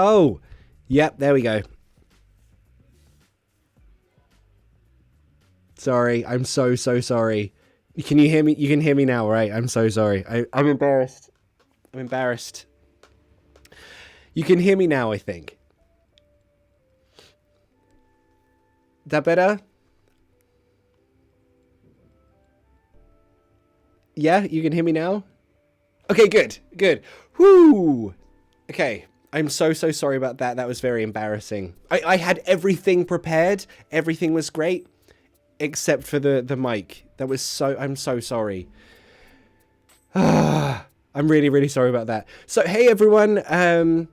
Oh, yep, there we go. Sorry, I'm so sorry. Can you hear me? You can hear me now, right? I'm so sorry. I'm embarrassed. I'm embarrassed. You can hear me now, I think. That better? Yeah, you can hear me now? Okay, good. Whoo! Okay, I'm so sorry about that. That was very embarrassing. I had everything prepared. Everything was great. Except for the mic. I'm so sorry. I'm really sorry about that. So, hey everyone.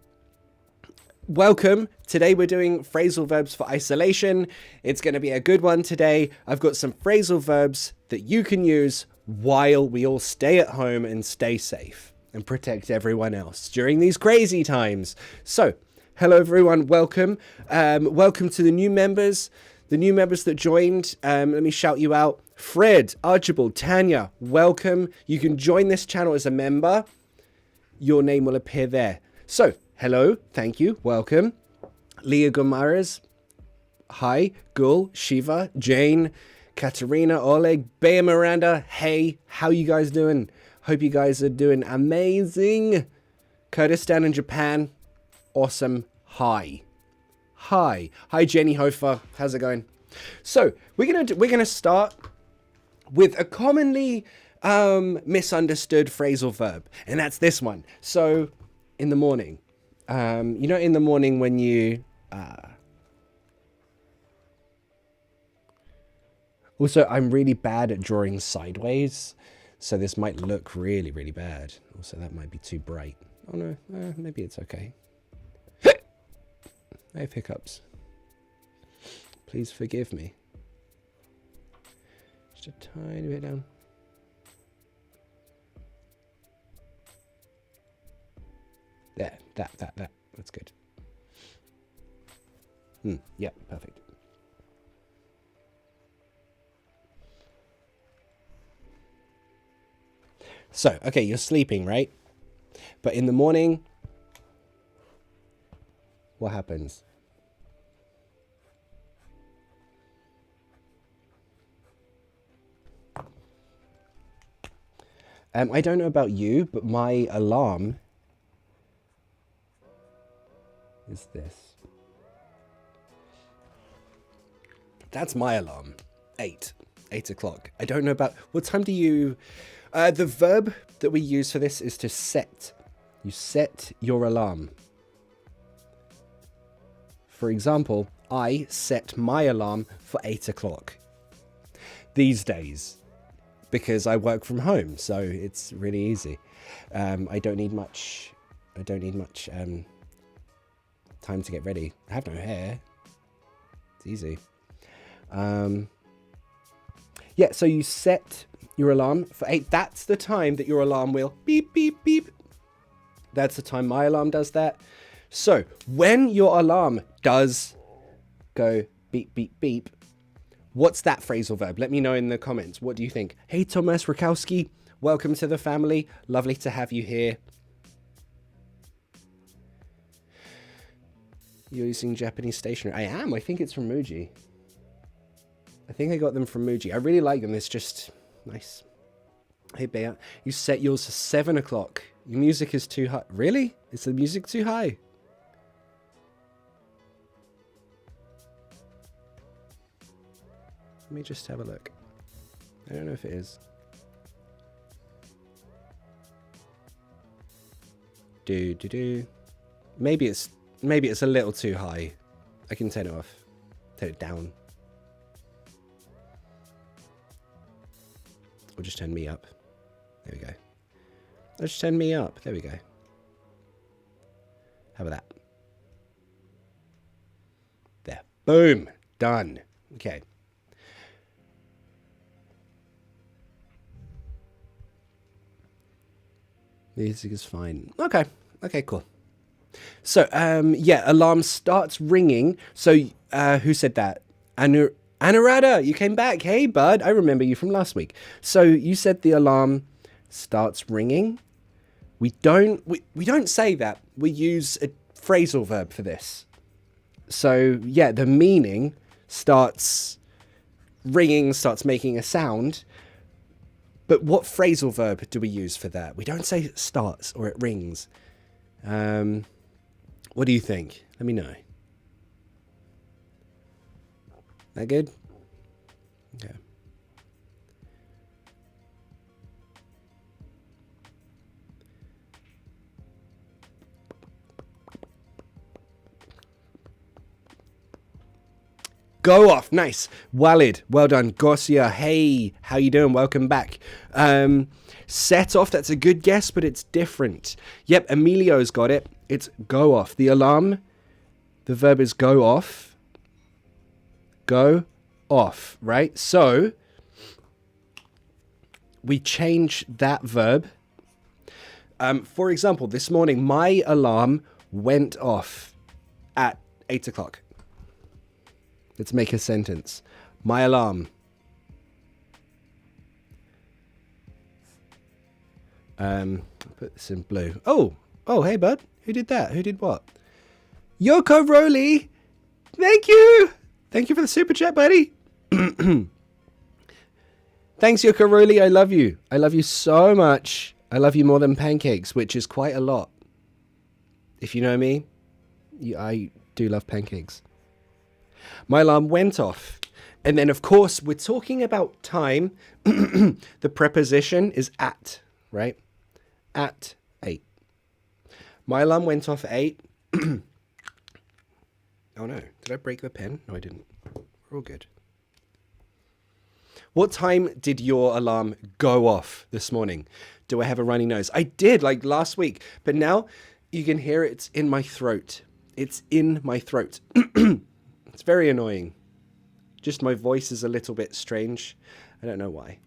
Welcome. Today we're doing phrasal verbs for isolation. It's going to be a good one today. I've got some phrasal verbs that you can use while we all stay at home and stay safe and protect everyone else during these crazy times. So, hello everyone. Welcome. Welcome to the new members. The new members that joined, let me shout you out. Fred, Archibald, Tanya, welcome. You can join this channel as a member. Your name will appear there. So, hello, thank you, welcome. Leah Gomares, hi. Gul, Shiva, Jane, Katerina, Oleg, Bea Miranda, hey, how you guys doing? Hope you guys are doing amazing. Kurdistan in Japan, awesome, hi. Hi Jenny Hofer, how's it going? So we're gonna start with a commonly misunderstood phrasal verb, and that's this one. So in the morning, you know, in the morning when you also, I'm really bad at drawing sideways, so this might look really bad. Also, that might be too bright. Oh no, maybe it's okay. I have hiccups. Please forgive me. Just a tiny bit down. There, that. That's good. Yeah, perfect. So, okay, you're sleeping, right? But in the morning, what happens? I don't know about you, but my alarm is this. That's my alarm. 8 o'clock. I don't know about, what time do you, the verb that we use for this is to set. You set your alarm. For example, I set my alarm for 8 o'clock these days because I work from home, so it's really easy. I don't need much time to get ready. I have no hair. It's easy. Yeah, so you set your alarm for 8. That's the time that your alarm will beep, beep, beep. That's the time my alarm does that. So when your alarm does go beep, beep, beep, what's that phrasal verb? Let me know in the comments. What do you think? Hey, Thomas Rakowski, welcome to the family. Lovely to have you here. You're using Japanese stationery. I am. I think it's from Muji. I think I got them from Muji. I really like them. It's just nice. Hey, Bea, you set yours to 7 o'clock. Your music is too high. Really? Is the music too high? Let me just have a look. I don't know if it is. Maybe it's a little too high. I can turn it off. Turn it down. Or just turn me up. There we go. Or just turn me up. There we go. How about that? There. Boom. Done. Okay. Music is fine. Okay. Okay, cool. So, yeah, alarm starts ringing. So, who said that? Anurada, you came back. Hey, bud. I remember you from last week. So, you said the alarm starts ringing. We don't say that. We use a phrasal verb for this. So yeah, the meaning starts ringing, starts making a sound. But what phrasal verb do we use for that? We don't say it starts or it rings. What do you think? Let me know. That good? Okay. Go off. Nice. Walid. Well done. Gosia. Hey, how you doing? Welcome back. Set off. That's a good guess, but it's different. Yep, Emilio's got it. It's go off. The alarm, the verb is go off. Go off, right? So we change that verb. For example, this morning, my alarm went off at 8 o'clock. Let's make a sentence. My alarm. Put this in blue. Oh, hey, bud. Who did that? Who did what? Yoko Rowley. Thank you. Thank you for the super chat, buddy. Thanks, Yoko Rowley. I love you. I love you so much. I love you more than pancakes, which is quite a lot. If you know me, I do love pancakes. My alarm went off. And then, of course, we're talking about time. The preposition is at, right? At 8. My alarm went off at 8. Oh, no. Did I break the pen? No, I didn't. We're all good. What time did your alarm go off this morning? Do I have a runny nose? I did, like last week. But now you can hear it's in my throat. It's in my throat. It's very annoying. Just my voice is a little bit strange. I don't know why.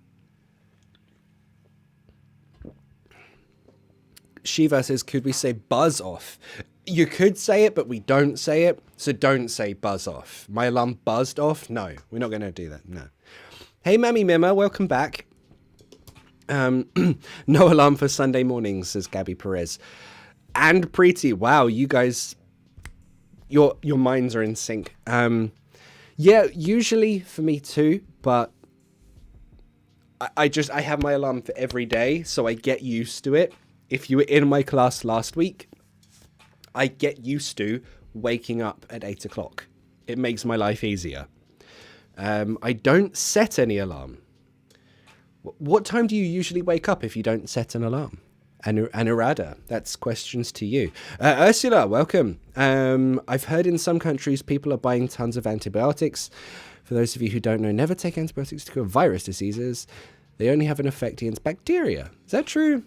Shiva says, could we say buzz off? You could say it, but we don't say it. So don't say buzz off. My alarm buzzed off? No, we're not going to do that. No. Hey, Mammy Mima, welcome back. No alarm for Sunday mornings, says Gabby Perez. And Preeti, wow, you guys, your minds are in sync. Yeah, usually for me too, but I have my alarm for every day, so I get used to it. If you were in my class last week, I get used to waking up at 8 o'clock. It makes my life easier. I don't set any alarm. What time do you usually wake up if you don't set an alarm? Anuradha, that's questions to you. Ursula, welcome. I've heard in some countries people are buying tons of antibiotics. For those of you who don't know, never take antibiotics to cure virus diseases. They only have an effect against bacteria. Is that true?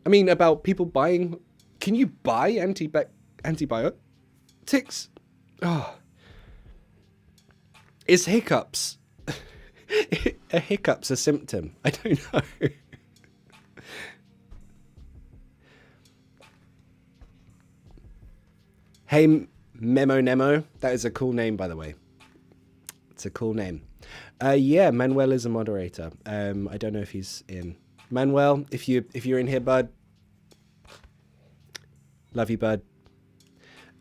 I mean, about people buying... Can you buy antibiotics? Oh. Is hiccups... a hiccup's a symptom? I don't know. Hey, Memo Nemo. That is a cool name, by the way. It's a cool name. Yeah, Manuel is a moderator. I don't know if he's in. Manuel, if you're in here, bud. Love you, bud.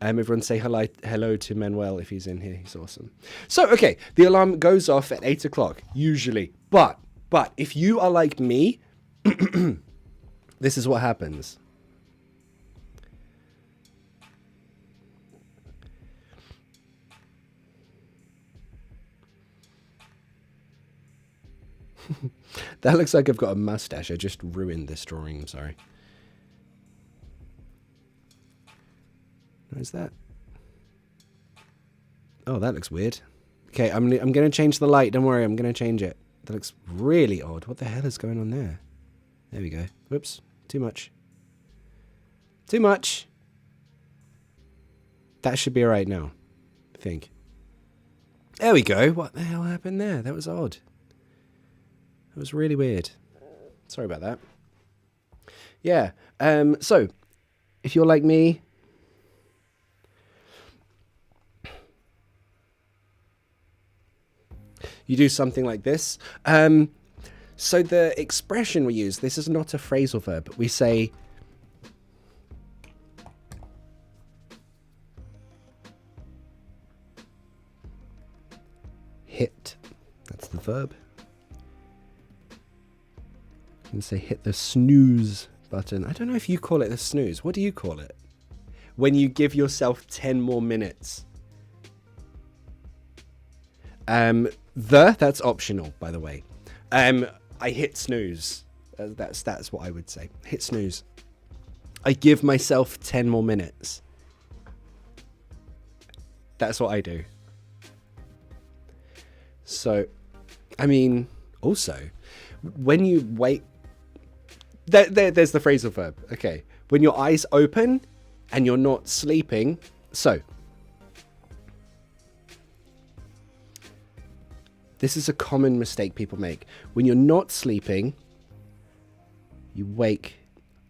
Everyone say hello to Manuel if he's in here. He's awesome. So, okay, the alarm goes off at 8 o'clock, usually. But if you are like me, this is what happens. That looks like I've got a mustache. I just ruined this drawing. I'm sorry. What is that? Oh, that looks weird. Okay, I'm going to change the light. Don't worry, I'm going to change it. That looks really odd. What the hell is going on there? There we go. Whoops. Too much. Too much. That should be all right now, I think. There we go. What the hell happened there? That was odd. That was really weird. Sorry about that. Yeah. So, if you're like me... You do something like this. So the expression we use, this is not a phrasal verb. We say... hit. That's the verb. You can say hit the snooze button. I don't know if you call it the snooze. What do you call it? When you give yourself 10 more minutes. That's optional, by the way. I hit snooze. That's what I would say. Hit snooze. I give myself 10 more minutes. That's what I do. So, I mean, also, when you wait, there's the phrasal verb. Okay. When your eyes open and you're not sleeping. So, this is a common mistake people make. When you're not sleeping, you wake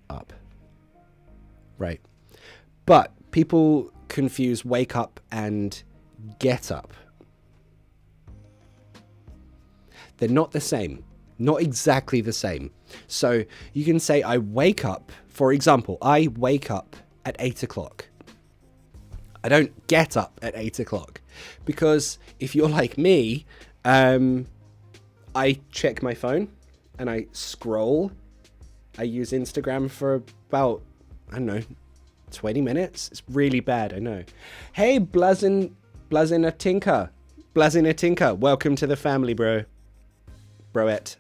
up. Right. But people confuse wake up and get up. They're not the same. Not exactly the same. So you can say I wake up. For example, I wake up at 8 o'clock. I don't get up at 8 o'clock. Because if you're like me, I check my phone and I scroll. I use Instagram for about, I don't know, 20 minutes. It's really bad, I know. Hey, Blazinatinka. Welcome to the family, bro. Broette.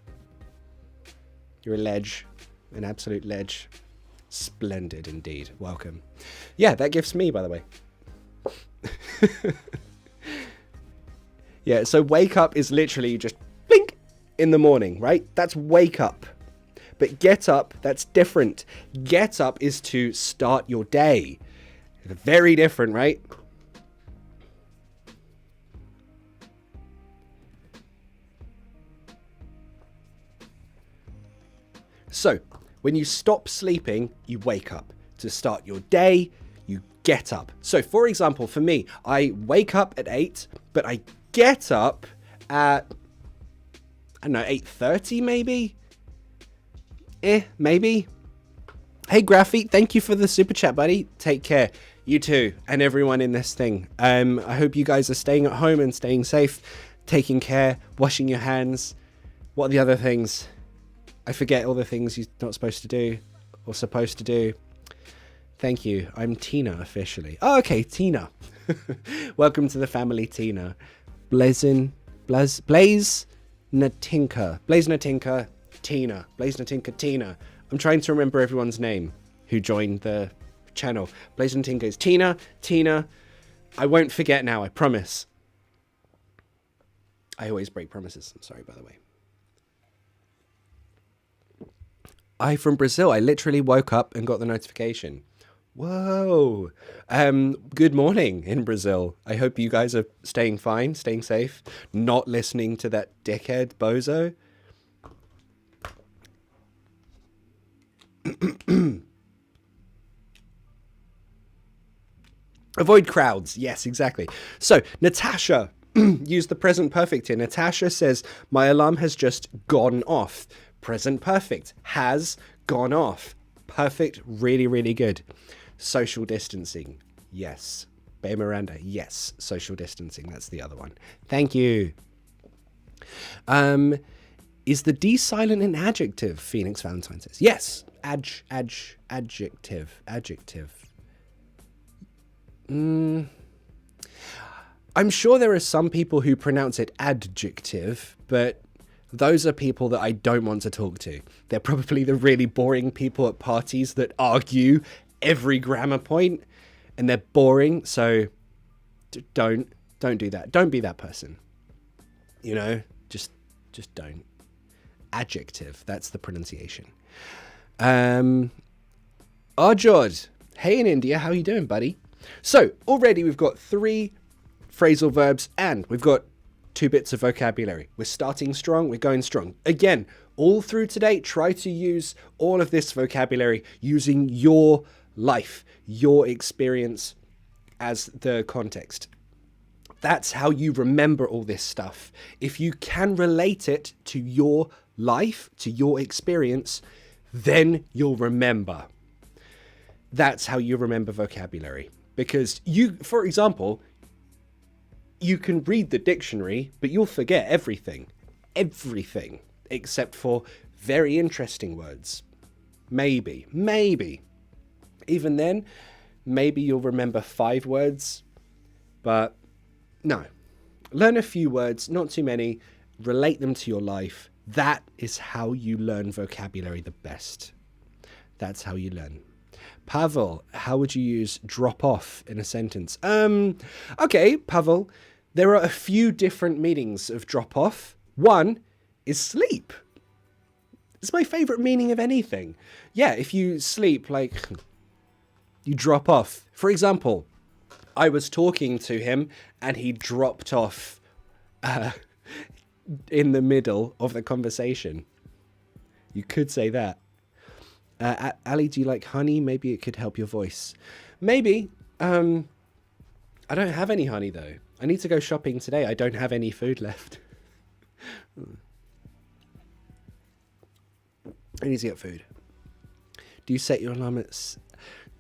You're a ledge. An absolute ledge. Splendid indeed. Welcome. Yeah, that gift's me, by the way. Yeah, so wake up is literally just blink in the morning, right? That's wake up. But get up, that's different. Get up is to start your day. Very different, right? So, when you stop sleeping, you wake up. To start your day, you get up. So, for example, for me, I wake up at 8, but I get up at, I don't know, 8:30 maybe? Maybe. Hey, Graphy, thank you for the super chat, buddy. Take care. You too, and everyone in this thing. I hope you guys are staying at home and staying safe, taking care, washing your hands. What are the other things? I forget all the things you're not supposed to do or supposed to do. Thank you. I'm Tina officially. Oh, okay, Tina. Welcome to the family, Tina. Blaze Natinka, Tina. Blaze Natinka, Tina. I'm trying to remember everyone's name who joined the channel. Blaze Natinka is Tina. I won't forget now, I promise. I always break promises. I'm sorry, by the way. I from Brazil. I literally woke up and got the notification. Whoa. Good morning in Brazil. I hope you guys are staying fine, staying safe, not listening to that dickhead bozo. Avoid crowds. Yes, exactly. So, Natasha, use the present perfect here. Natasha says, my alarm has just gone off. Present perfect. Has gone off. Perfect. Really, really good. Social distancing. Yes. Bay Miranda. Yes. Social distancing. That's the other one. Thank you. Is the D silent an adjective? Phoenix Valentine says. Yes. Adjective. I'm sure there are some people who pronounce it adjective, but those are people that I don't want to talk to. They're probably the really boring people at parties that argue every grammar point, and they're boring. So don't do that. Don't be that person. You know, just don't. Adjective. That's the pronunciation. Arjod. Hey in India, how you doing, buddy? So already we've got 3 phrasal verbs and we've got 2 bits of vocabulary. We're starting strong. We're going strong. Again, all through today, try to use all of this vocabulary using your life, your experience as the context. That's how you remember all this stuff. If you can relate it to your life, to your experience, then you'll remember. That's how you remember vocabulary. Because you, for example, you can read the dictionary, but you'll forget everything. Everything. Except for very interesting words. Maybe. Even then, maybe you'll remember 5 words. But no. Learn a few words, not too many. Relate them to your life. That is how you learn vocabulary the best. That's how you learn. Pavel, how would you use drop off in a sentence? Okay, Pavel, there are a few different meanings of drop off. One is sleep. It's my favorite meaning of anything. Yeah, if you sleep, like, you drop off. For example, I was talking to him and he dropped off in the middle of the conversation. You could say that. Ali, do you like honey? Maybe it could help your voice. Maybe. I don't have any honey, though. I need to go shopping today. I don't have any food left. I need to get food. Do you set your alarm at...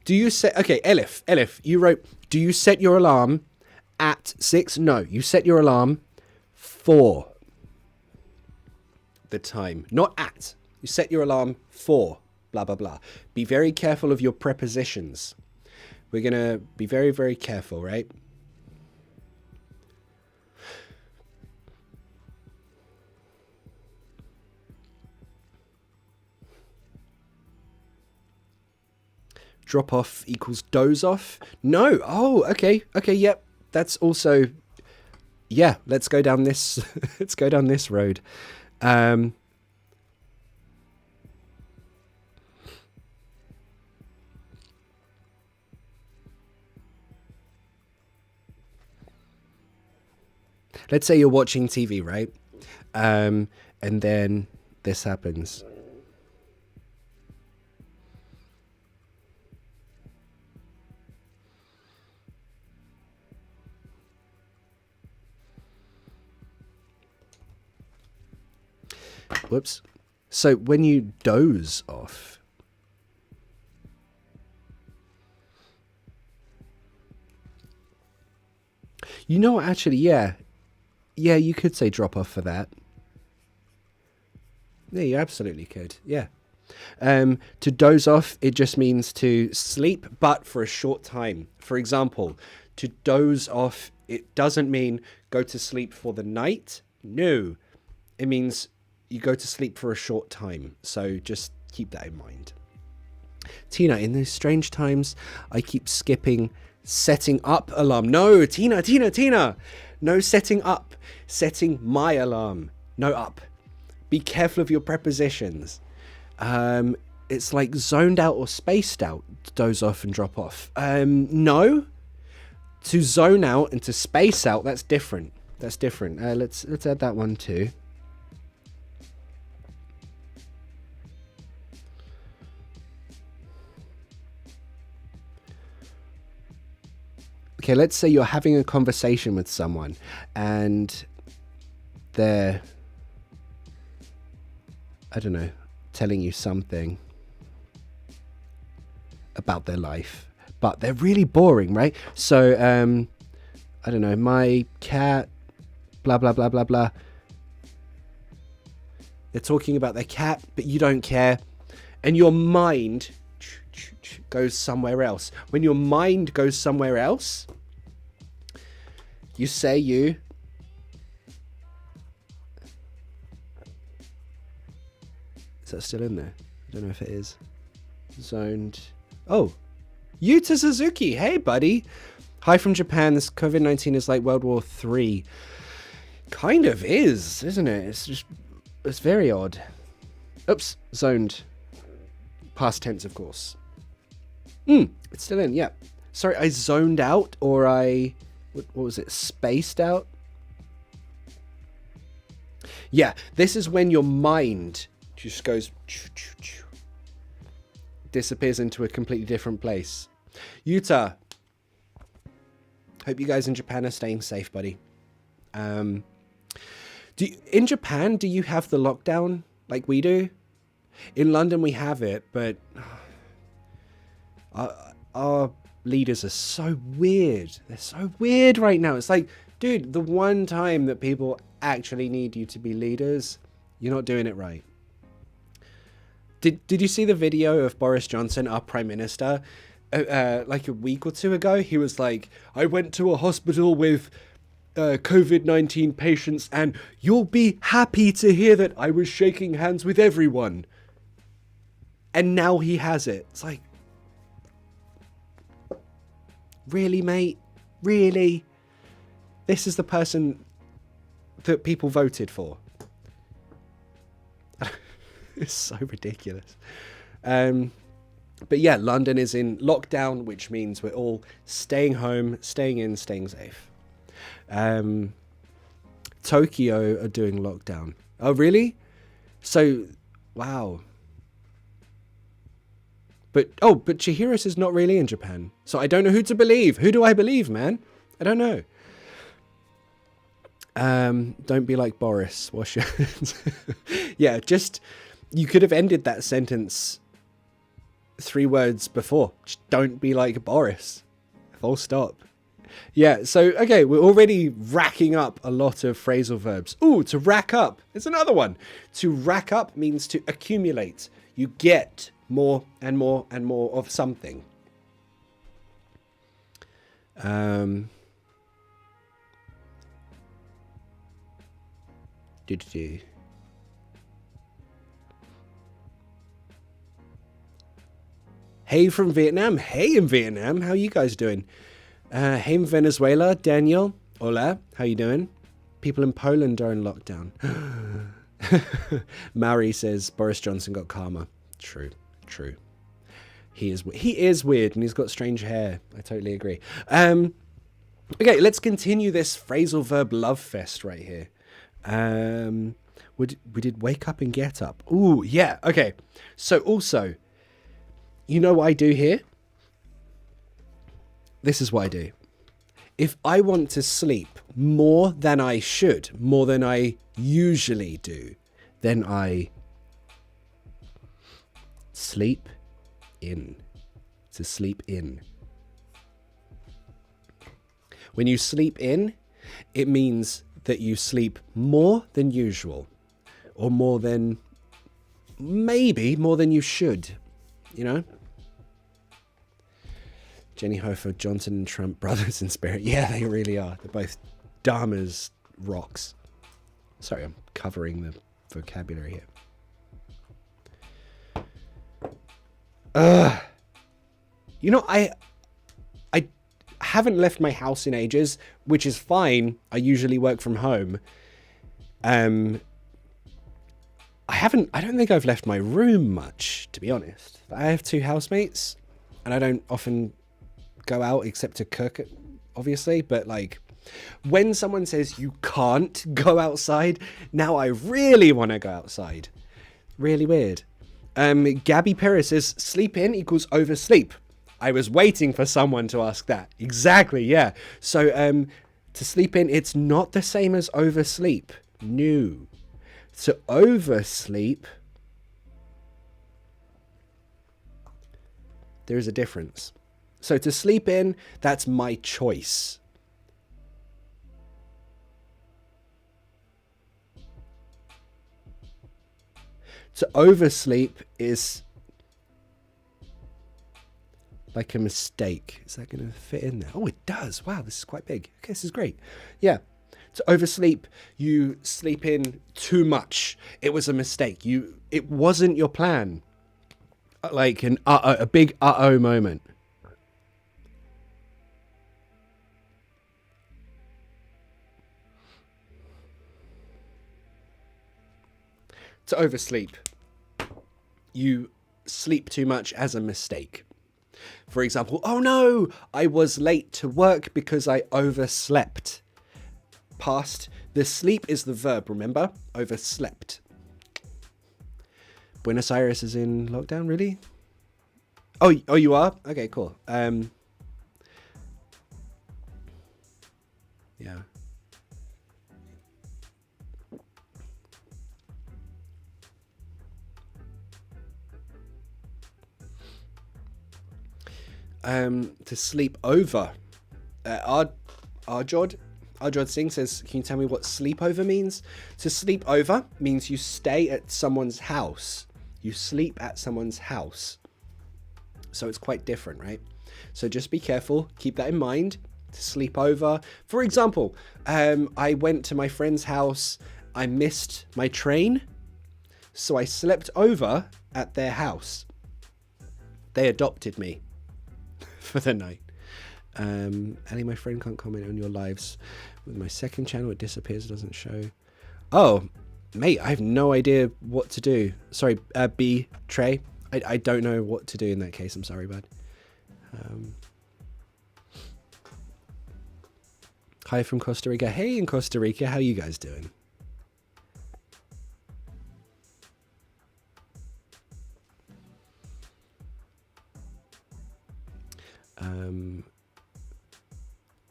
Do you set... Okay, Elif, you wrote, do you set your alarm at 6? No, you set your alarm for the time. Not at. You set your alarm for blah, blah, blah. Be very careful of your prepositions. We're going to be very, very careful, right? Drop off equals doze off? No. Oh, okay. Okay, yep. That's also... Yeah, let's go down this... let's go down this road. Let's say you're watching TV, right? And then this happens. Whoops. So when you doze off, you know what, actually, yeah. Yeah, you could say drop off for that. Yeah, you absolutely could. Yeah. To doze off, it just means to sleep, but for a short time. For example, to doze off, it doesn't mean go to sleep for the night. No, it means you go to sleep for a short time. So just keep that in mind. Tina, in those strange times, I keep skipping setting up alarm. No, Tina. No setting up. Setting my alarm. No up. Be careful of your prepositions. It's like zoned out or spaced out. Doze off and drop off. No. To zone out and to space out, that's different. That's different. Let's add that one too. Okay, let's say you're having a conversation with someone and they're, I don't know, telling you something about their life, but they're really boring, right? So, I don't know, my cat, blah, blah, blah, blah, blah. They're talking about their cat, but you don't care. And your mind goes somewhere else. When your mind goes somewhere else, you say you... Is that still in there? I don't know if it is. Zoned. Oh, Yuta Suzuki. Hey, buddy. Hi from Japan. This COVID-19 is like World War III. Kind of is, isn't it? It's very odd. Oops, zoned. Past tense, of course. It's still in, yeah. Sorry, I zoned out, or what was it, spaced out? Yeah, this is when your mind just goes, disappears into a completely different place. Yuta, hope you guys in Japan are staying safe, buddy. In Japan, do you have the lockdown like we do? In London, we have it, but our leaders are so weird. They're so weird right now. It's like, Dude, the one time that people actually need you to be leaders, you're not doing it right. Did you see the video of Boris Johnson, our Prime Minister, like a week or two ago? He was like, I went to a hospital with COVID-19 patients, and you'll be happy to hear that I was shaking hands with everyone. And now he has it. It's like, really, mate? Really? This is the person that people voted for. It's so ridiculous. But yeah, London is in lockdown, which means we're all staying home, staying in, staying safe. Tokyo are doing lockdown. Oh, really? So, wow. But Chihiros is not really in Japan. So I don't know who to believe. Who do I believe, man? I don't know. Don't be like Boris. Wash your hands. Yeah, just, you could have ended that sentence 3 words before. Just don't be like Boris. Full stop. Yeah, so, okay, we're already racking up a lot of phrasal verbs. Ooh, to rack up. There's another one. To rack up means to accumulate. You get more and more and more of something. Hey from Vietnam. Hey in Vietnam. How are you guys doing? Hey in Venezuela. Daniel. Hola. How you doing? People in Poland are in lockdown. Maori says Boris Johnson got karma. True. He is weird and he's got strange hair. I totally agree. Okay, let's continue this phrasal verb love fest right here. We did wake up and get up. Ooh, yeah. Okay. So also, you know what I do here? This is what I do. If I want to sleep more than I should, more than I usually do, then I sleep in. To sleep in. When you sleep in, it means that you sleep more than usual, or maybe more than you should, you know? Jenny Hofer, Johnson and Trump, brothers in spirit. Yeah, they really are. They're both dumb as rocks. Sorry, I'm covering the vocabulary here. You know, I haven't left my house in ages, which is fine. I usually work from home. I don't think I've left my room much, to be honest. I have 2 housemates, and I don't often go out except to cook, obviously. But like, when someone says you can't go outside, now I really want to go outside. Really weird. Gabby Perez says sleep in equals oversleep. I was waiting for someone to ask that. Exactly, yeah. So to sleep in, it's not the same as oversleep. No. To oversleep, there is a difference. So to sleep in, that's my choice. To oversleep is like a mistake. Is that going to fit in there? Oh, it does. Wow, this is quite big. Okay, this is great. Yeah. To oversleep, you sleep in too much. It was a mistake. It wasn't your plan. Like a big uh-oh moment. To oversleep, you sleep too much as a mistake. For example, oh no, I was late to work because I overslept. Past, the sleep is the verb, remember? Overslept. Buenos Aires is in lockdown, really? Oh, you are? Okay, cool. Yeah. To sleep over. Arjod Ajod Singh says, can you tell me what sleepover means? To sleep over means you stay at someone's house. You sleep at someone's house. So it's quite different, right? So just be careful. Keep that in mind. To sleep over. For example, I went to my friend's house. I missed my train. So I slept over at their house. They adopted me for the night. Ali, my friend, can't comment on your lives. With my second channel, it disappears, it doesn't show. Oh, mate, I have no idea what to do. Sorry, B, Trey. I don't know what to do in that case. I'm sorry, bud. Hi from Costa Rica. Hey, in Costa Rica, how you guys doing?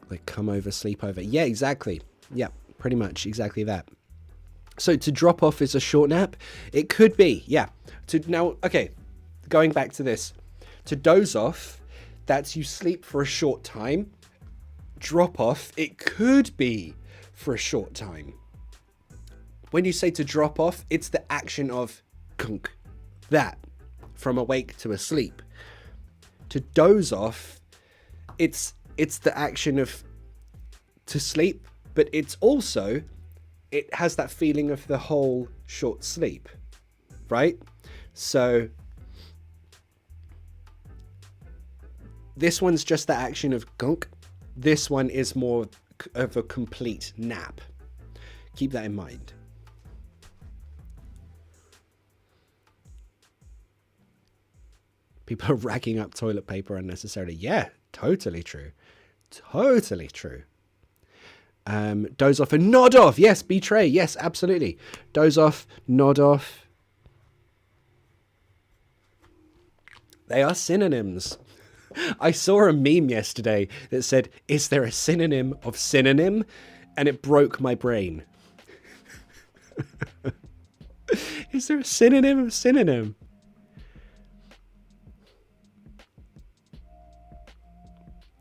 Like come over, sleep over. Yeah, exactly. Yeah, pretty much exactly that. So to drop off is a short nap. It could be, yeah. Okay, going back to this. To doze off, that's you sleep for a short time. Drop off, it could be for a short time. When you say to drop off, it's the action of kunk, that, from awake to asleep. To doze off, it's the action of to sleep, but it's also, it has that feeling of the whole short sleep, right? So this one's just the action of gunk. This one is more of a complete nap. Keep that in mind. People are racking up toilet paper unnecessarily. Yeah, totally true. Totally true. Doze off and nod off. Yes, betray. Yes, absolutely. Doze off, nod off. They are synonyms. I saw a meme yesterday that said, is there a synonym of synonym? And it broke my brain. Is there a synonym of synonym?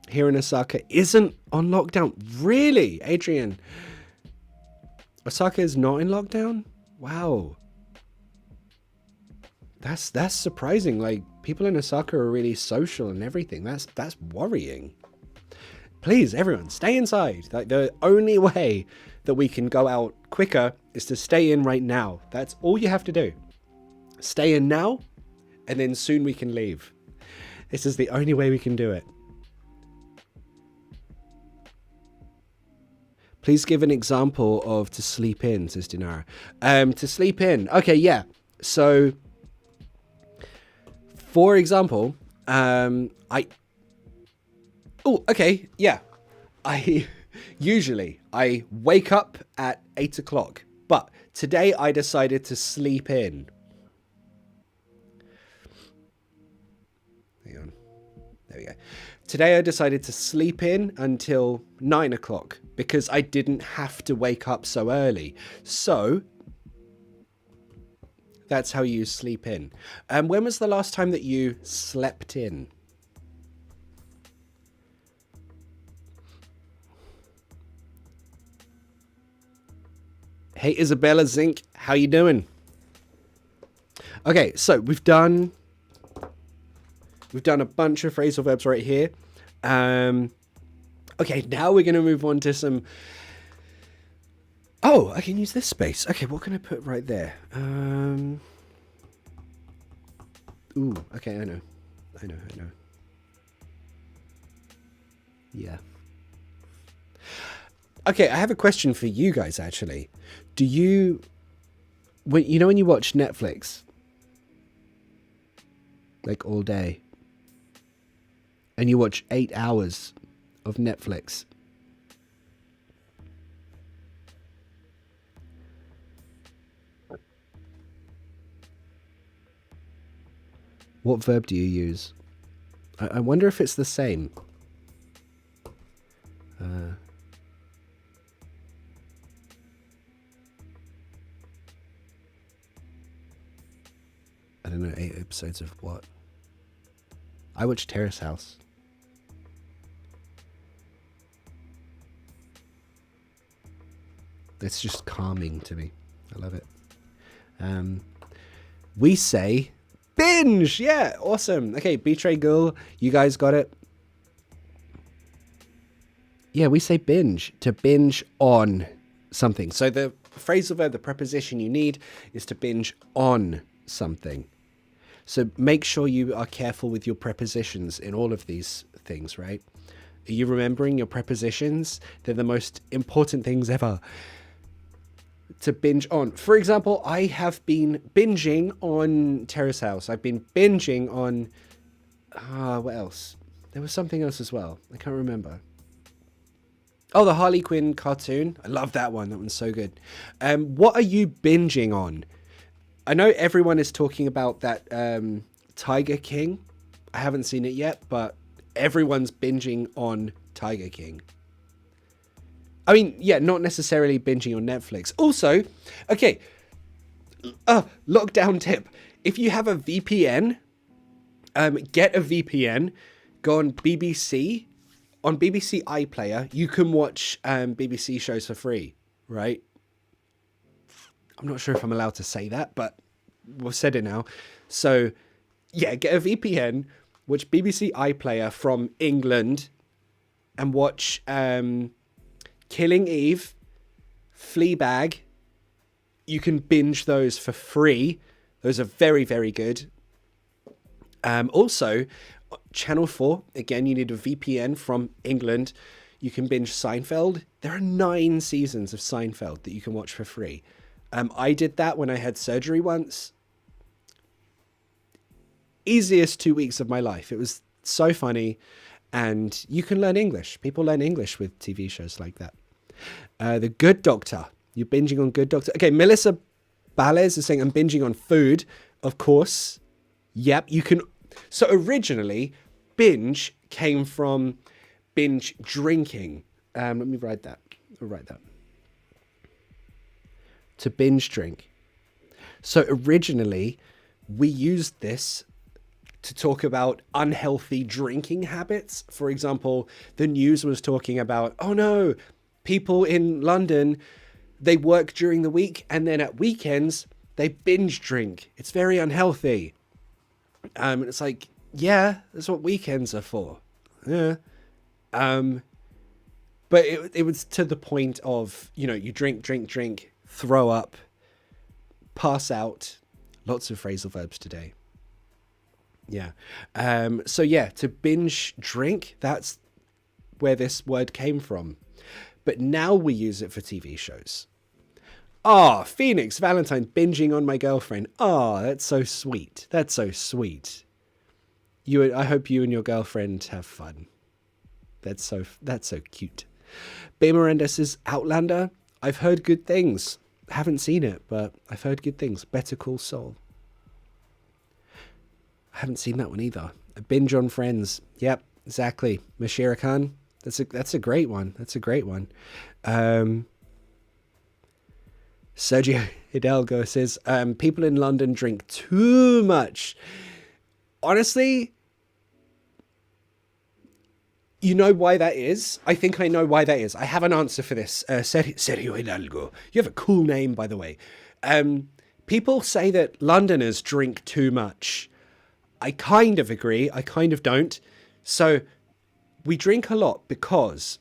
Here in Osaka isn't on lockdown. Really, Adrian? Osaka is not in lockdown? Wow. That's surprising. Like, people in Osaka are really social and everything. That's worrying. Please, everyone, stay inside. Like, the only way that we can go out quicker is to stay in right now. That's all you have to do. Stay in now, and then soon we can leave. This is the only way we can do it. Please give an example of to sleep in, says Dinara. To sleep in. Okay, yeah. So, for example, I usually wake up at 8 o'clock, but today I decided to sleep in. Hang on. There we go. Today I decided to sleep in until 9 o'clock because I didn't have to wake up so early. So that's how you sleep in. When was the last time that you slept in? Hey, Isabella Zink, how you doing? Okay, so we've done a bunch of phrasal verbs right here. Okay, now we're going to move on to some... Oh, I can use this space. Okay, what can I put right there? Ooh, okay, I know. Yeah. Okay, I have a question for you guys, actually. Do you... when you watch Netflix? Like all day. And you watch 8 hours of Netflix. What verb do you use? I wonder if it's the same. I don't know, 8 episodes of what? I watched Terrace House. It's just calming to me. I love it. We say binge. Yeah, awesome. Okay, Betray Gul, you guys got it. Yeah, we say binge, to binge on something. So the phrasal verb, the preposition you need is to binge on something. So make sure you are careful with your prepositions in all of these things, right? Are you remembering your prepositions? They're the most important things ever. To binge on. For example, I have been binging on Terrace House. I've been binging on... what else? There was something else as well. I can't remember. Oh, the Harley Quinn cartoon. I love that one. That one's so good. What are you binging on? I know everyone is talking about that Tiger King. I haven't seen it yet, but everyone's binging on Tiger King. I mean, yeah, not necessarily binging on Netflix. Also, okay, lockdown tip. If you have a VPN, get a VPN, go on BBC. On BBC iPlayer, you can watch BBC shows for free, right? I'm not sure if I'm allowed to say that, but we've said it now. So, yeah, get a VPN, watch BBC iPlayer from England, and watch Killing Eve, Fleabag. You can binge those for free. Those are very, very good. Also, Channel 4, again, you need a VPN from England. You can binge Seinfeld. There are 9 seasons of Seinfeld that you can watch for free. I did that when I had surgery once. Easiest 2 weeks of my life. It was so funny. And you can learn English. People learn English with TV shows like that. The Good Doctor. You're binging on Good Doctor. Okay, Melissa Balez is saying, I'm binging on food. Of course. Yep, you can... So originally, binge came from binge drinking. Let me write that. I'll write that. To binge drink. So originally, we used this to talk about unhealthy drinking habits. For example, the news was talking about, oh no, people in London, they work during the week and then at weekends, they binge drink. It's very unhealthy. It's like, yeah, that's what weekends are for. Yeah. But it was to the point of, you know, you drink, throw up, pass out. Lots of phrasal verbs today. Yeah. So yeah, to binge drink, that's where this word came from. But now we use it for TV shows. Phoenix Valentine binging on my girlfriend. That's so sweet. That's so sweet. I hope you and your girlfriend have fun. That's so cute. B. Miranda's is Outlander. I've heard good things. Haven't seen it, but I've heard good things. Better Call Saul. I haven't seen that one either. A binge on Friends. Yep, exactly. Mashira Khan. That's a great one. That's a great one. Sergio Hidalgo says, people in London drink too much. Honestly, you know why that is? I think I know why that is. I have an answer for this. Sergio Hidalgo. You have a cool name, by the way. People say that Londoners drink too much. I kind of agree. I kind of don't. So we drink a lot because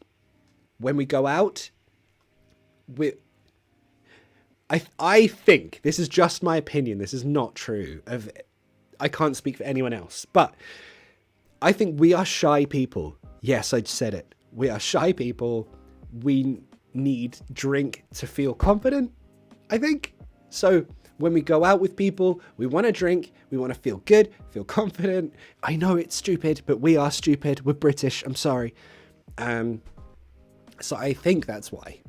when we go out, I think, this is just my opinion, this is not true. I can't speak for anyone else, but I think we are shy people. Yes, I said it. We are shy people. We need drink to feel confident, I think. So when we go out with people, we want to drink, we want to feel good, feel confident. I know it's stupid, but we are stupid. We're British. I'm sorry. So I think that's why.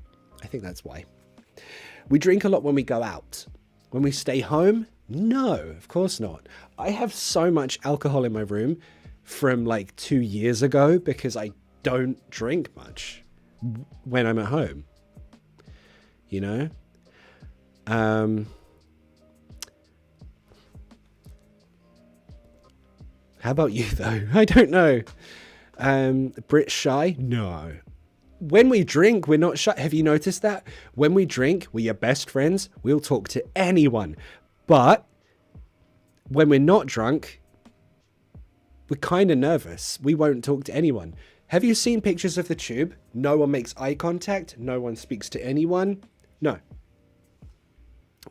We drink a lot when we go out. When we stay home, no, of course not. I have so much alcohol in my room from like 2 years ago because I don't drink much when I'm at home. You know? How about you though? I don't know. Brit shy? No. when we drink, we're not shy. Have you noticed that? When we drink, we're your best friends. We'll talk to anyone. But when we're not drunk, we're kind of nervous. We won't talk to anyone. Have you seen pictures of the tube? No one makes eye contact. No one speaks to anyone. No.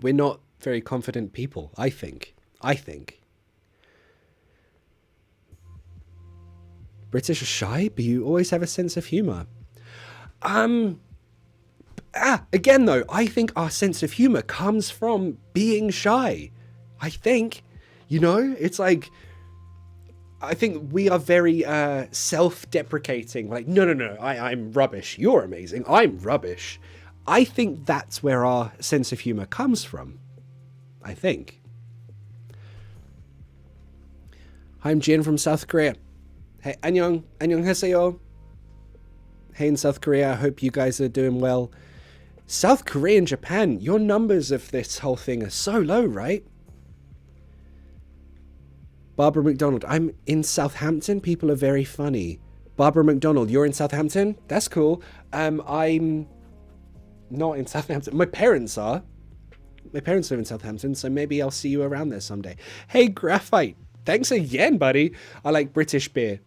We're not very confident people, I think. British are shy, but you always have a sense of humor. Again though, I think our sense of humor comes from being shy. I think, it's like, I think we are very self-deprecating. Like, no, I'm rubbish. You're amazing. I'm rubbish. I think that's where our sense of humor comes from. I think. Hi, I'm Jin from South Korea. Hey, annyeonghaseyo. Hey, in South Korea, I hope you guys are doing well. South Korea and Japan, your numbers of this whole thing are so low, right? Barbara McDonald, I'm in Southampton. People are very funny. Barbara McDonald, you're in Southampton? That's cool. I'm not in Southampton. My parents are. My parents live in Southampton, so maybe I'll see you around there someday. Hey, Graphite. Thanks again, buddy. I like British beer.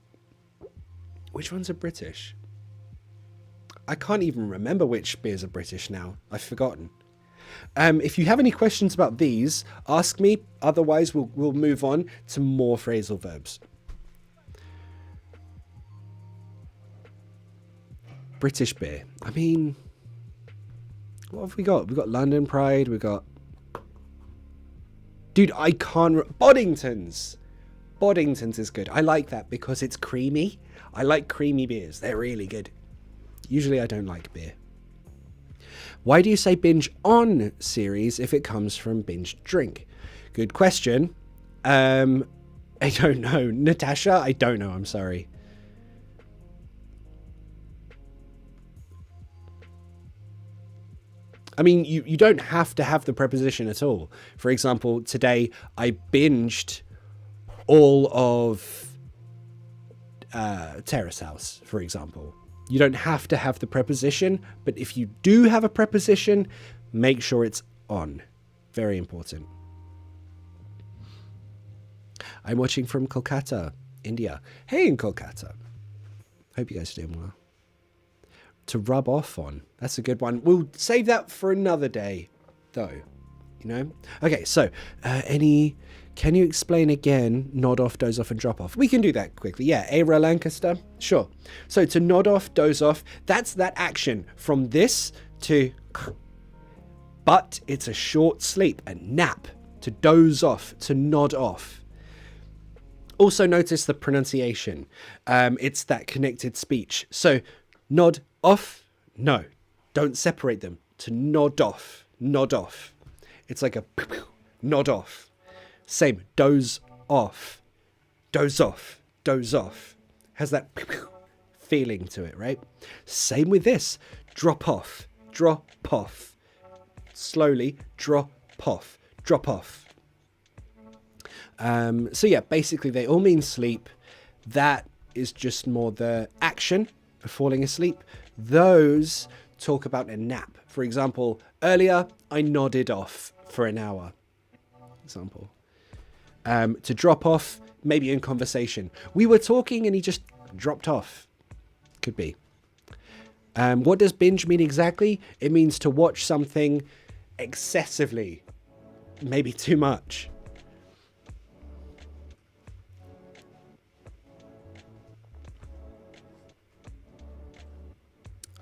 Which ones are British? I can't even remember which beers are British now. I've forgotten. If you have any questions about these, ask me. Otherwise, we'll move on to more phrasal verbs. British beer. I mean, what have we got? We've got London Pride. We've got... Dude, I can't... Boddington's. Boddington's is good. I like that because it's creamy. I like creamy beers. They're really good. Usually I don't like beer. Why do you say binge on series if it comes from binge drink? Good question. I don't know. Natasha, I don't know. I'm sorry. I mean, you don't have to have the preposition at all. For example, today I binged all of Terrace House, for example. You don't have to have the preposition, but if you do have a preposition, make sure it's on. Very important. I'm watching from Kolkata, India. Hey, in Kolkata. Hope you guys are doing well. To rub off on. That's a good one. We'll save that for another day, though. Okay, so can you explain again nod off, doze off, and drop off? We can do that quickly. Yeah, Ara Lancaster. Sure. So to nod off, doze off, that's that action from this to... But it's a short sleep, a nap. To doze off, to nod off. Also notice the pronunciation. It's that connected speech. So nod off, no. Don't separate them. To nod off, nod off. It's like a nod off. Same, doze off, doze off, doze off. Has that feeling to it, right? Same with this. Drop off, drop off. Slowly, drop off, drop off. So yeah, basically they all mean sleep. That is just more the action of falling asleep. Those talk about a nap. For example, earlier I nodded off for an hour. Example. To drop off, maybe in conversation. We were talking and he just dropped off. Could be. What does binge mean exactly? It means to watch something excessively. Maybe too much.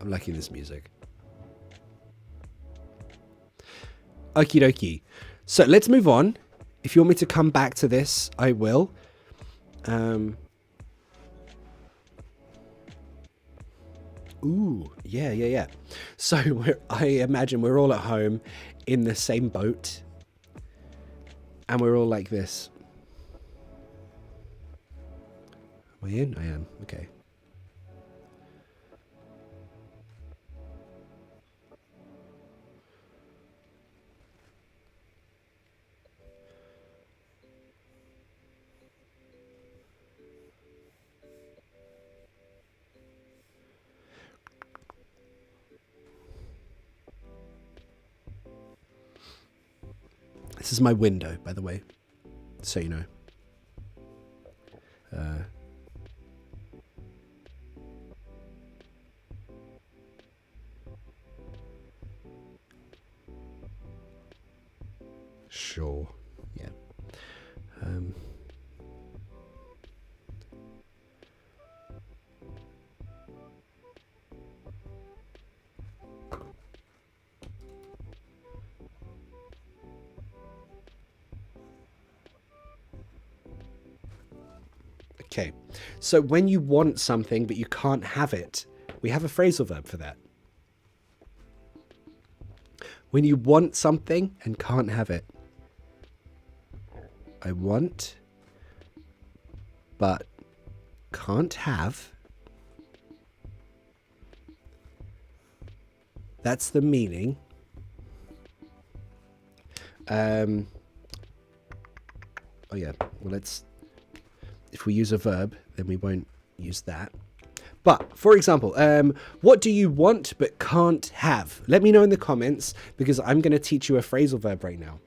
I'm liking this music. Okie dokie. So let's move on. If you want me to come back to this, I will. Ooh, yeah. So I imagine we're all at home in the same boat. And we're all like this. Am I in? I am. Okay. This is my window, by the way, so you know. Sure, yeah. Okay, so when you want something but you can't have it, we have a phrasal verb for that. When you want something and can't have it. I want but can't have. That's the meaning. Oh yeah, well if we use a verb, then we won't use that. But, for example, what do you want but can't have? Let me know in the comments, because I'm going to teach you a phrasal verb right now.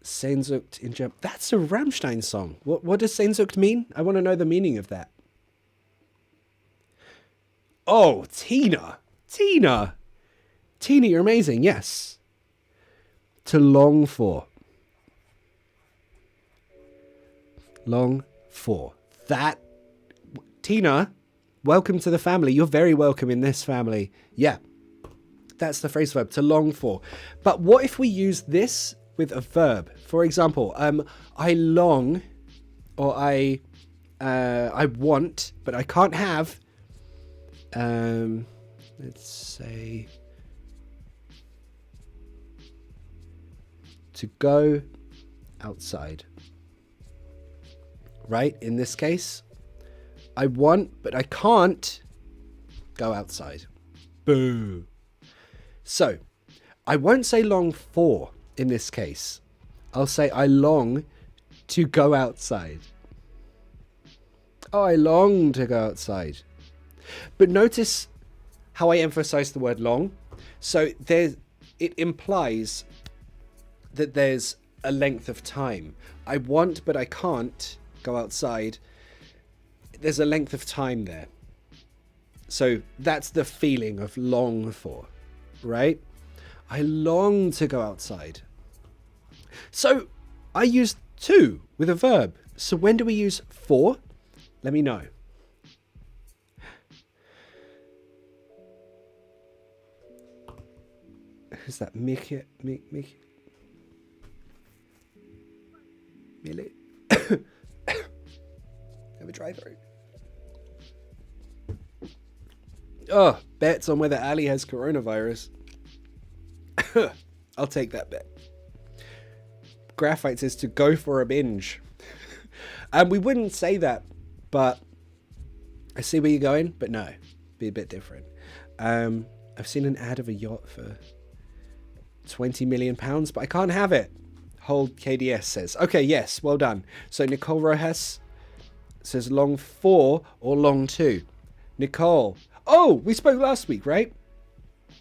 Sehnsucht in German. That's a Rammstein song. What does Sehnsucht mean? I want to know the meaning of that. Oh, Tina, you're amazing. Yes. To long for. Long for. That. Tina, welcome to the family. You're very welcome in this family. Yeah. That's the phrasal verb, to long for. But what if we use this with a verb? For example, I long, or I want, but I can't have. Let's say to go outside. Right? In this case, I want, but I can't go outside. Boo. So, I won't say long for in this case. I'll say I long to go outside. Oh, I long to go outside. But notice how I emphasize the word long. So it implies that there's a length of time. I want, but I can't go outside. There's a length of time there. So that's the feeling of long for, right? I long to go outside. So I used to with a verb. So when do we use for? Let me know. Who's that? Mickey? Millie? Have a dry throat. Oh, bets on whether Ali has coronavirus. I'll take that bet. Graphite says to go for a binge. And we wouldn't say that, but I see where you're going, but no, be a bit different. I've seen an ad of a yacht for £20 million, but I can't have it. Hold KDS says. Okay, yes, well done. So Nicole Rojas says long for or long to. Nicole. Oh, we spoke last week, right?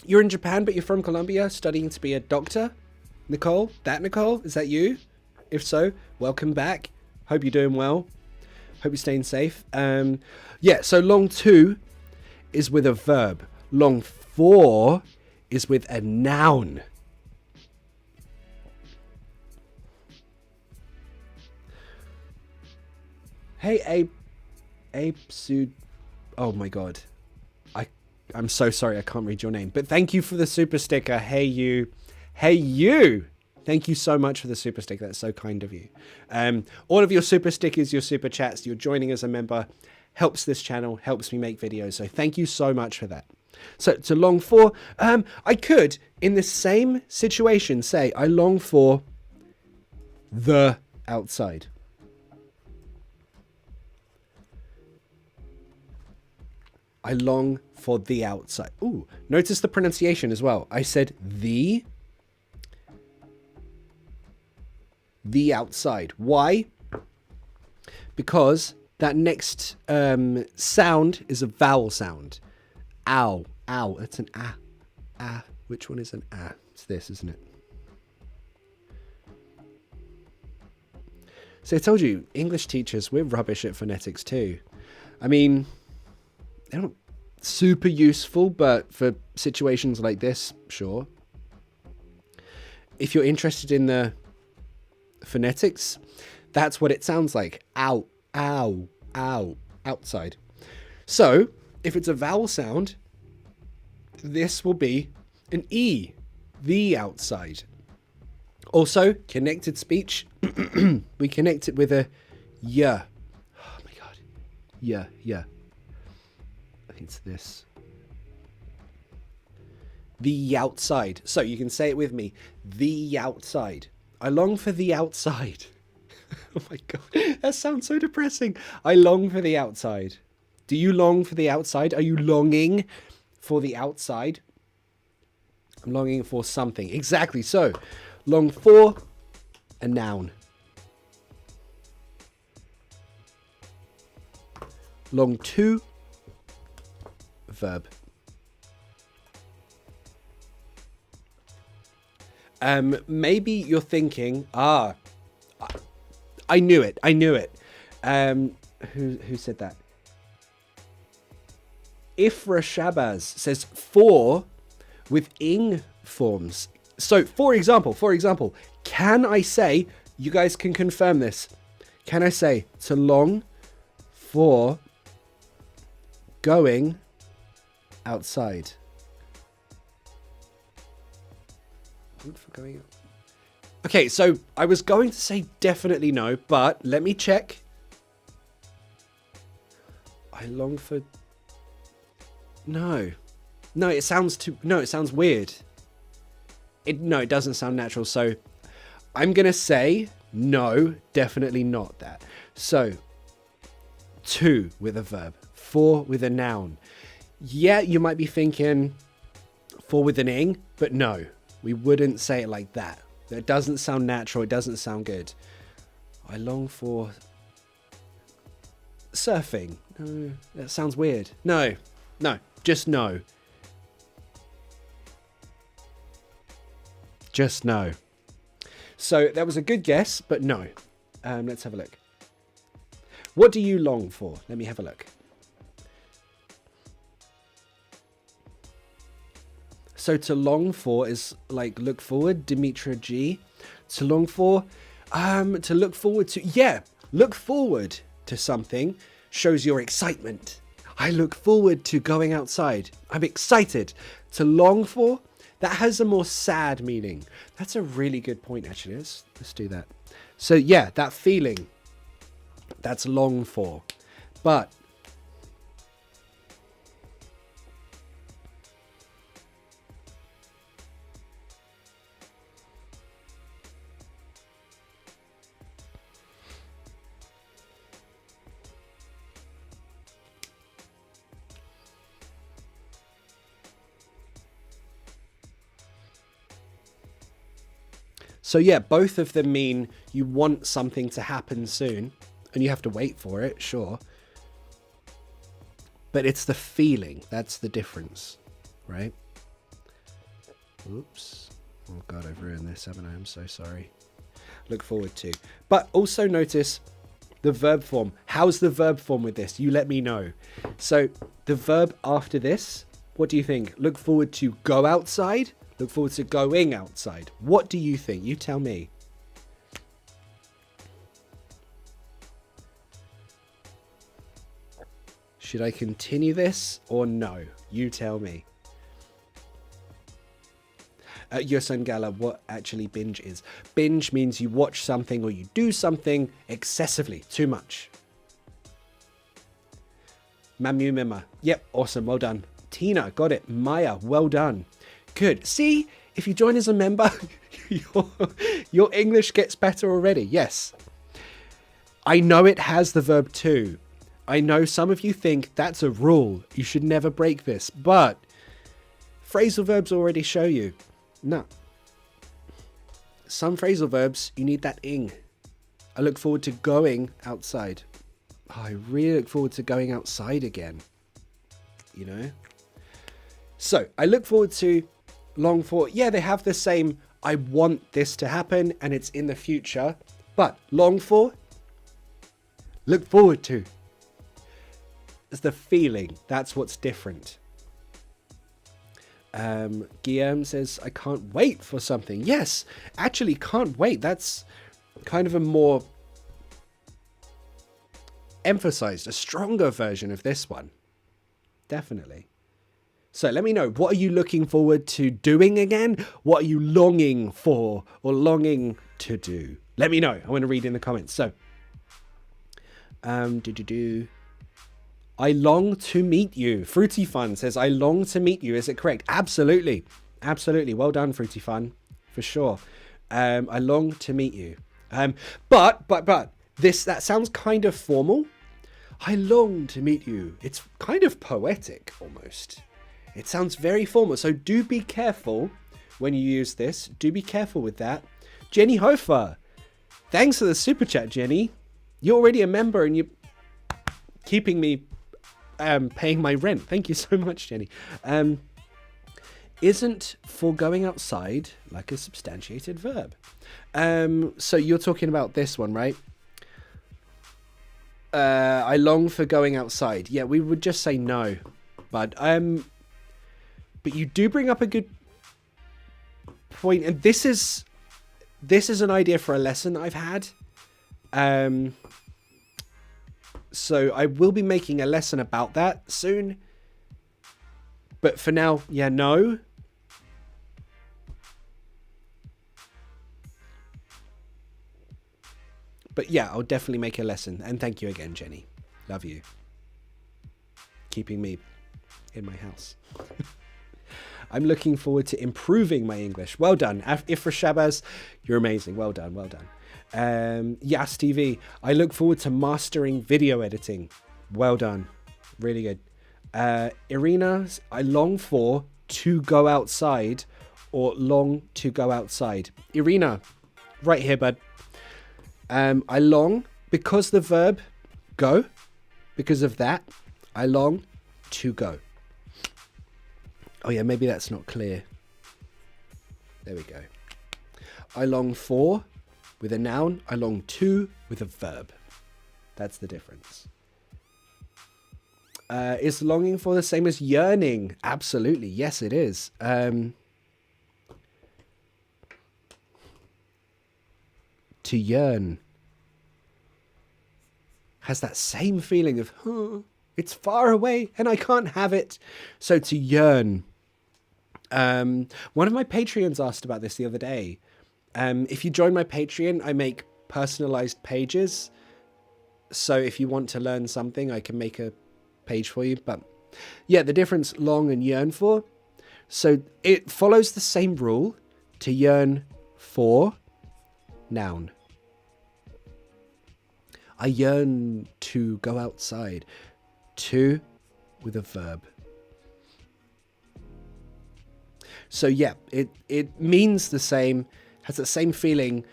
You're in Japan, but you're from Colombia, studying to be a doctor. Nicole? Nicole? Is that you? If so, welcome back. Hope you're doing well. Hope you're staying safe. Yeah, so long to is with a verb. Long for is with a noun. Hey, Abe Sud. Oh my God. I'm so sorry I can't read your name. But thank you for the super sticker. Hey, you. Hey, you. Thank you so much for the super sticker. That's so kind of you. All of your super stickers, your super chats, you're joining as a member helps this channel, helps me make videos. So thank you so much for that. So to long for, I could, in the same situation, say I long for the outside. I long for the outside. Ooh, notice the pronunciation as well. I said the outside. Why? Because that next sound is a vowel sound. Ow, ow. That's an ah. Which one is an ah? It's this, isn't it? So I told you, English teachers, we're rubbish at phonetics too. I mean, they're not super useful, but for situations like this, sure. If you're interested in the phonetics, that's what it sounds like. Ow, ow, ow, outside. So if it's a vowel sound, this will be an E, the outside. Also, connected speech, we connect it with a yeah. Oh my God. Yeah, yeah. I think it's this. The outside. So you can say it with me. The outside. I long for the outside. Oh my God. That sounds so depressing. I long for the outside. Do you long for the outside? Are you longing for the outside? I'm longing for something. Exactly. So, long for a noun. Long to verb. Maybe you're thinking, I knew it. Who said that? Ifra Shabazz says for with ing forms. So, for example, can I say, you guys can confirm this, can I say to long for going outside? For going out. Okay, so I was going to say definitely no, but let me check. I long for... No, it sounds weird. It doesn't sound natural. So I'm going to say no, definitely not that. So to with a verb, for with a noun. Yeah, you might be thinking for with an ing, but no, we wouldn't say it like that. It doesn't sound natural. It doesn't sound good. I long for surfing. No, that sounds weird. No, just no. Just no. So that was a good guess, but no. Let's have a look. What do you long for? Let me have a look. So to long for is like look forward, Dimitra G. To long for, to look forward to, yeah, look forward to something shows your excitement. I look forward to going outside. I'm excited. To long for, that has a more sad meaning. That's a really good point, actually. Let's do that. So yeah, that feeling, that's long for. But so yeah, both of them mean you want something to happen soon and you have to wait for it, sure. But it's the feeling, that's the difference, right? Oops. Oh God, I've ruined this, haven't I? I'm so sorry. Look forward to. But also notice the verb form. How's the verb form with this? You let me know. So the verb after this, what do you think? Look forward to go outside? Look forward to going outside. What do you think? You tell me. Should I continue this or no? You tell me. Yosan Gala, what actually binge is? Binge means you watch something or you do something excessively, too much. Mamu Mima. Yep, awesome, well done. Tina, got it. Maya, well done. Good. See, if you join as a member, your English gets better already. Yes. I know it has the verb to. I know some of you think that's a rule. You should never break this. But phrasal verbs already show you. No. Some phrasal verbs, you need that ing. I look forward to going outside. Oh, I really look forward to going outside again. You know? So, I look forward to long for, yeah, they have the same, I want this to happen and it's in the future. But long for, look forward to. It's the feeling. That's what's different. Guillaume says, I can't wait for something. Yes, actually can't wait. That's kind of a more emphasized, a stronger version of this one. Definitely. So let me know, what are you looking forward to doing again? What are you longing for or longing to do? Let me know. I want to read in the comments. So, I long to meet you. Fruity Fun says, I long to meet you. Is it correct? Absolutely. Absolutely. Well done, Fruity Fun. For sure. I long to meet you. But that sounds kind of formal. I long to meet you. It's kind of poetic almost. It sounds very formal. So do be careful when you use this. Do be careful with that. Jenny Hofer. Thanks for the super chat, Jenny. You're already a member and you're keeping me paying my rent. Thank you so much, Jenny. Isn't for going outside like a substantiated verb? So you're talking about this one, right? I long for going outside. Yeah, we would just say no. But you do bring up a good point, and this is an idea for a lesson I've had. So I will be making a lesson about that soon. But for now, yeah, no. But yeah, I'll definitely make a lesson. And thank you again, Jenny. Love you. Keeping me in my house. I'm looking forward to improving my English. Well done. Ifra Shabazz, you're amazing. Well done. Well done. Yas TV, I look forward to mastering video editing. Well done. Really good. Irina, I long for to go outside or long to go outside. Irina, right here, bud. I long, because the verb go, because of that, I long to go. Oh yeah, maybe that's not clear. There we go. I long for with a noun. I long to with a verb. That's the difference. Is longing for the same as yearning? Absolutely. Yes, it is. To yearn has that same feeling of, it's far away and I can't have it. So to yearn. One of my Patreons asked about this the other day. If you join my Patreon, I make personalized pages. So if you want to learn something, I can make a page for you. But yeah, the difference long and yearn for. So it follows the same rule. To yearn for, noun. I yearn to go outside. To with a verb. So yeah, it means the same, has the same feeling,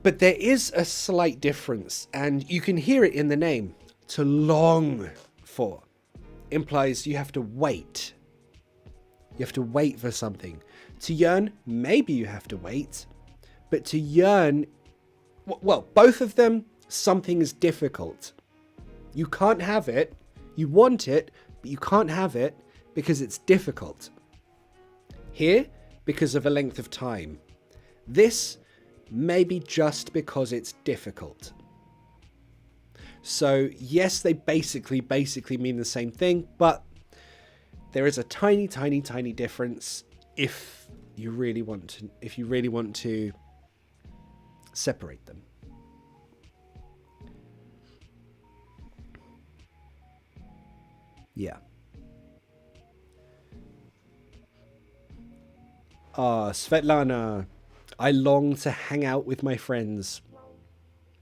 but there is a slight difference, and you can hear it in the name. To long for implies you have to wait. You have to wait for something. To yearn, maybe you have to wait, but to yearn, well, both of them, something is difficult. You can't have it. You want it, but you can't have it because it's difficult. Here, because of a length of time. This, maybe just because it's difficult. So yes, they basically mean the same thing, but there is a tiny difference if you really want to separate them. Yeah. Svetlana, I long to hang out with my friends.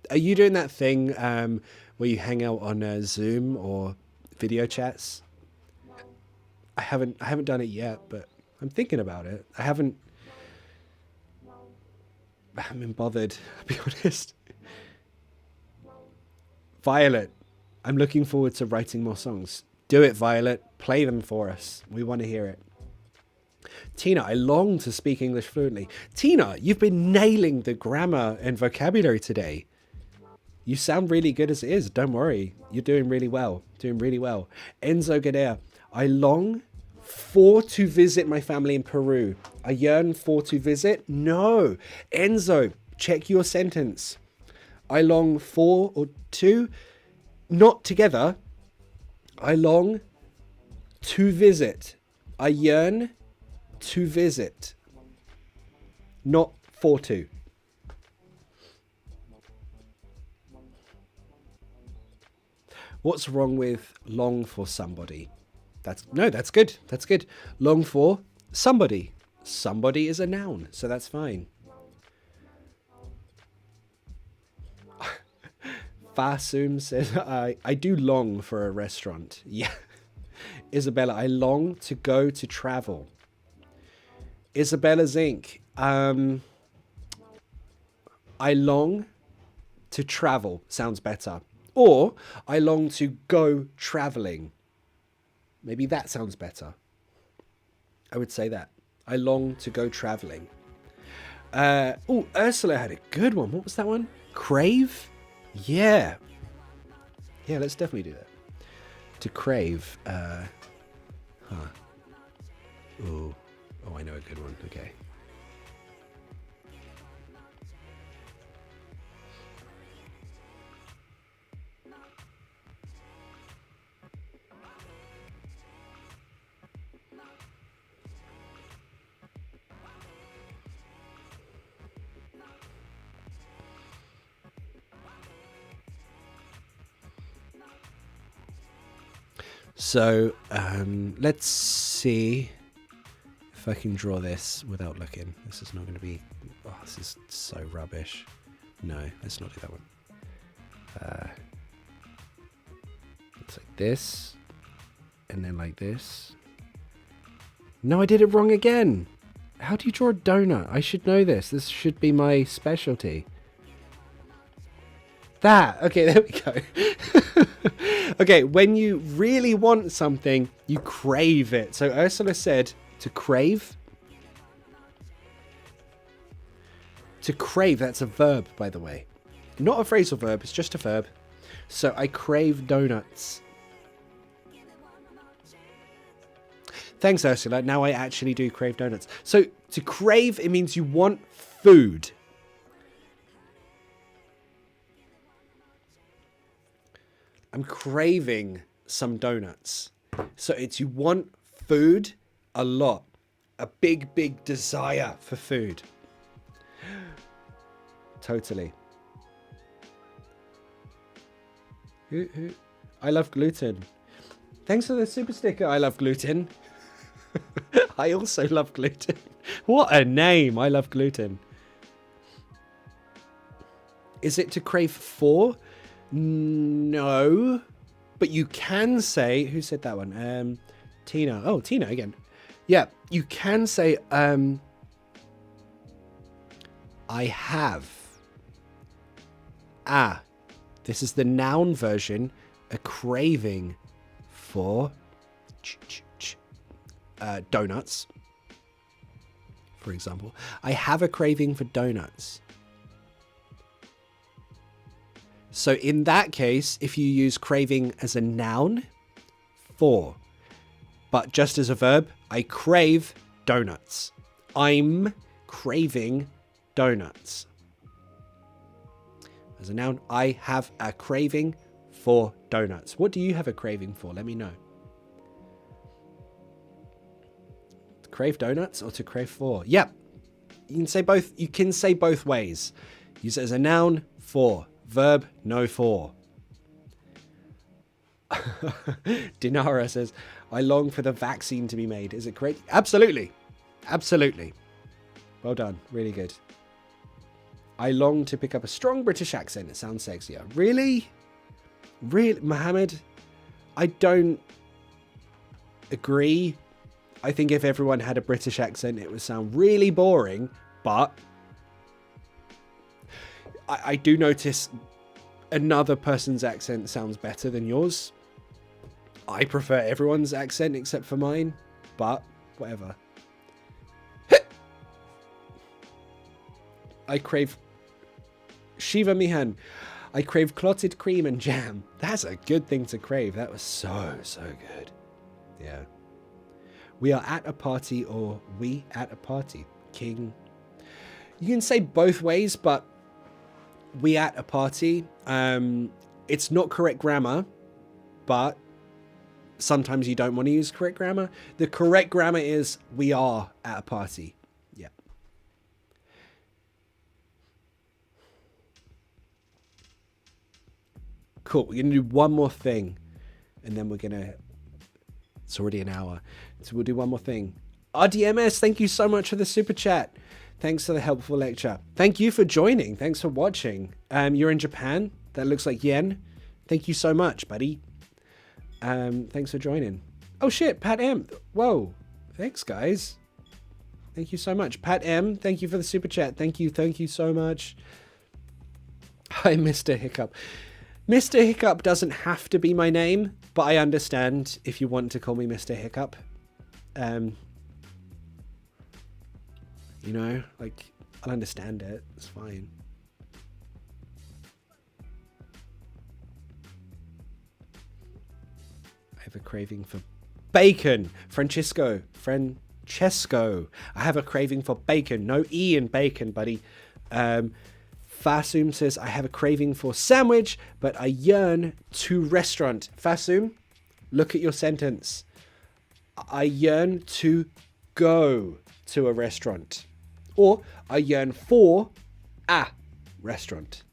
Are you doing that thing where you hang out on Zoom or video chats? I haven't done it yet, but I'm thinking about it. I haven't been bothered, I'll be honest. Violet, I'm looking forward to writing more songs. Do it, Violet. Play them for us. We want to hear it. Tina, I long to speak English fluently. Tina, you've been nailing the grammar and vocabulary today. You sound really good as it is. Don't worry. You're doing really well. Doing really well. Enzo Gadea, I long for to visit my family in Peru. I yearn for to visit. No. Enzo, check your sentence. I long for or to, not together. I long to visit. I yearn to visit. Not for to. What's wrong with long for somebody? That's good. That's good. Long for somebody. Somebody is a noun, so that's fine. Fasum says, I do long for a restaurant. Yeah. Isabella, I long to go to travel. Isabella Zink, I long to travel. Sounds better. Or I long to go traveling. Maybe that sounds better. I would say that. I long to go traveling. Ursula had a good one. What was that one? Crave? Yeah. Yeah, let's definitely do that. To crave. Oh, I know a good one. Okay. So let's see if I can draw this without looking. This is not going to be... Oh, this is so rubbish. No, let's not do that one. It's like this. And then like this. No, I did it wrong again. How do you draw a donut? I should know this. This should be my specialty. That. Okay, there we go. Okay, when you really want something, you crave it. So Ursula said to crave. To crave, that's a verb, by the way. Not a phrasal verb, it's just a verb. So I crave donuts. Thanks, Ursula. Now I actually do crave donuts. So to crave, it means you want food. I'm craving some donuts. So it's you want food a lot. A big, big desire for food. Totally. I love gluten. Thanks for the super sticker. I love gluten. I also love gluten. What a name. I love gluten. Is it to crave for? No, but you can say, who said that one? Tina. Oh, Tina again. Yeah, you can say, I have. This is the noun version, a craving for donuts, for example. I have a craving for donuts. So in that case, if you use craving as a noun, for. But just as a verb, I crave donuts. I'm craving donuts. As a noun, I have a craving for donuts. What do you have a craving for? Let me know. To crave donuts or to crave for? Yep. You can say both. You can say both ways. Use it as a noun, for. Verb, no for. Dinara says, I long for the vaccine to be made. Is it correct? Absolutely. Absolutely. Well done. Really good. I long to pick up a strong British accent. It sounds sexier. Really? Really? Mohammed? I don't agree. I think if everyone had a British accent, it would sound really boring, but I do notice another person's accent sounds better than yours. I prefer everyone's accent except for mine, but whatever. I crave Shiva Mihan. I crave clotted cream and jam. That's a good thing to crave. That was so good. Yeah. We are at a party, or we at a party. King. You can say both ways, but we at a party. It's not correct grammar, but sometimes you don't want to use correct grammar. The correct grammar is we are at a party. Yeah. Cool. We're going to do one more thing, and then we're going to... It's already an hour, so we'll do one more thing. RDMS, thank you so much for the super chat. Thanks for the helpful lecture. Thank you for joining. Thanks for watching. You're in Japan. That looks like yen. Thank you so much, buddy. Thanks for joining. Oh shit, Pat M. Whoa. Thanks, guys. Thank you so much. Pat M, thank you for the super chat. Thank you so much. Hi, Mr. Hiccup. Mr. Hiccup doesn't have to be my name, but I understand if you want to call me Mr. Hiccup. You know, like, I'll understand it. It's fine. I have a craving for bacon. Francesco. I have a craving for bacon. No E in bacon, buddy. Fasum says, I have a craving for sandwich, but I yearn to restaurant. Fasum, look at your sentence. I yearn to go to a restaurant. Or I yearn for a restaurant.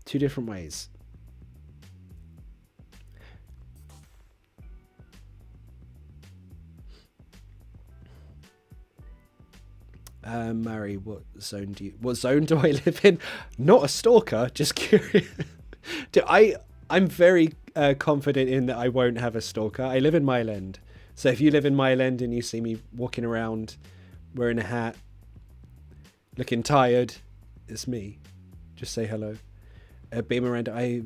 Two different ways. Murray, what zone do I live in? Not a stalker, just curious. I'm very confident in that I won't have a stalker. I live in Myland. So if you live in Myland and you see me walking around wearing a hat, looking tired, it's me. Just say hello. Be Miranda,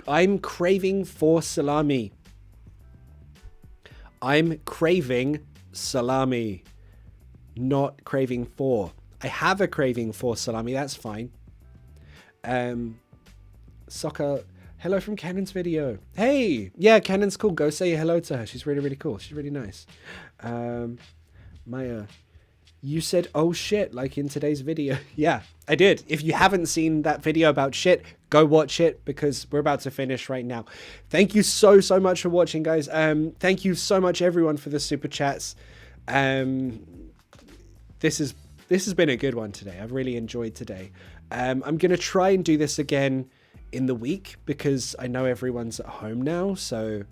I'm craving for salami. I'm craving salami. Not craving for. I have a craving for salami. That's fine. Soccer. Hello from Cannon's video. Hey, yeah, Cannon's cool. Go say hello to her. She's really cool. She's really nice. Maya, you said oh shit like in today's video. Yeah, I did. If you haven't seen that video about shit, go watch it because we're about to finish right now. Thank you so much for watching, guys. Thank you so much everyone for the super chats. This has been a good one today. I've really enjoyed today. I'm going to try and do this again in the week because I know everyone's at home now. So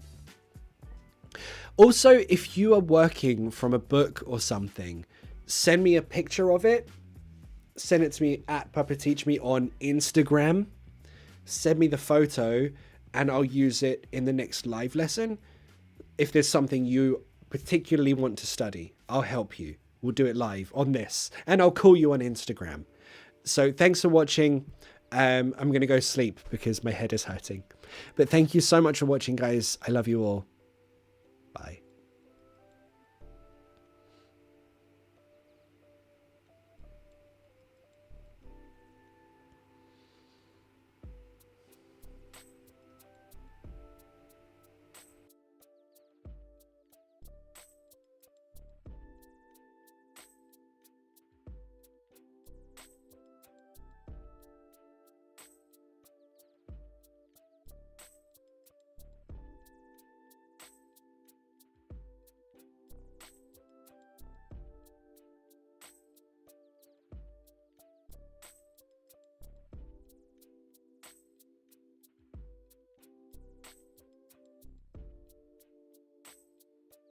also, if you are working from a book or something, send me a picture of it. Send it to me at PuppaTeachMe on Instagram. Send me the photo and I'll use it in the next live lesson. If there's something you particularly want to study, I'll help you. We'll do it live on this and I'll call you on Instagram. So thanks for watching. I'm going to go sleep because my head is hurting. But thank you so much for watching, guys. I love you all. Bye.